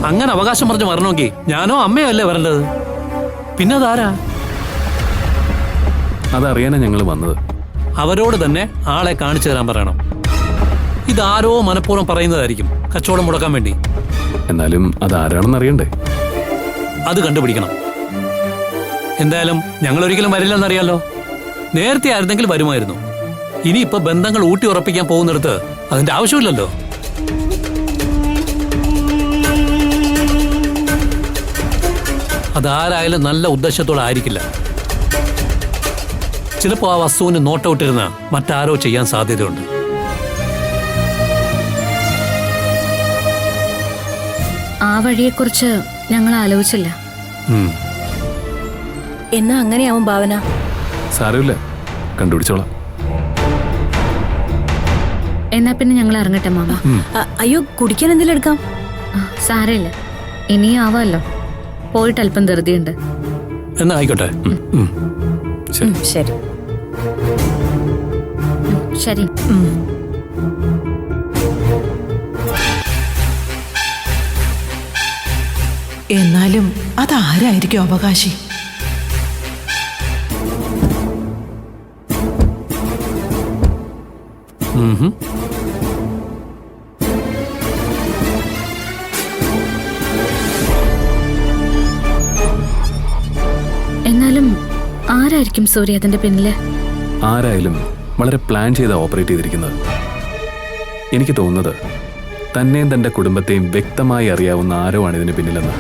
അങ്ങനെ അവകാശം പറഞ്ഞ് വരണമെങ്കിൽ ഞാനോ അമ്മയോ അല്ലേ വരേണ്ടത്? പിന്നെ അതാരാ? അതറിയാനാ ഞങ്ങൾ വന്നത്. അവരോട് തന്നെ ആളെ കാണിച്ചു തരാൻ പറയണം. ഇതാരോ മനഃപൂർവ്വം പറയുന്നതായിരിക്കും, കച്ചവടം മുടക്കാൻ വേണ്ടി. എന്നാലും അതാരാണെന്ന് അറിയണ്ടേ? അത് കണ്ടുപിടിക്കണം. എന്തായാലും ഞങ്ങൾ ഒരിക്കലും വരില്ലെന്നറിയാലോ. നേരത്തെ ആയിരുന്നെങ്കിൽ വരുമായിരുന്നു. ഇനിയിപ്പോ ബന്ധങ്ങൾ ഊട്ടി ഉറപ്പിക്കാൻ പോകുന്നിടത്ത് അതിന്റെ ആവശ്യമില്ലല്ലോ. അതാരായാലും നല്ല ഉദ്ദേശത്തോടെ ആയിരിക്കില്ല. ചിലപ്പോ ആ വസ്തുവിന് നോട്ടൗട്ടിരുന്ന മറ്റാരോ ചെയ്യാൻ സാധ്യതയുണ്ട്. ആ വഴിയെക്കുറിച്ച് ഞങ്ങൾ ആലോചിച്ചില്ല. എന്നാ അങ്ങനെയാവും ഭാവന. സാരമില്ല, കണ്ടുപിടിച്ചോളാം. എന്നാ പിന്നെ ഞങ്ങൾ ഇറങ്ങട്ടെ മാമ. അയ്യോ, കുടിക്കാൻ എന്തെങ്കിലും എടുക്കാം. സാരമില്ല, ഇനിയും ആവാമല്ലോ. പോയിട്ട് അല്പം ധൃതിയുണ്ട്. എന്നാ ആയിക്കോട്ടെ. ശരി ശരി. എന്നാലും അതാരായിരിക്കും അവകാശി? എന്നാലും ആരായിരിക്കും സൂര്യ അതിന്റെ പിന്നില്? ആരായാലും വളരെ പ്ലാൻ ചെയ്ത് ഓപ്പറേറ്റ് ചെയ്തിരിക്കുന്നത്. എനിക്ക് തോന്നുന്നത് തന്നെയും തന്റെ കുടുംബത്തെയും വ്യക്തമായി അറിയാവുന്ന ആരോ ആണ് ഇതിന് പിന്നിലെന്ന്.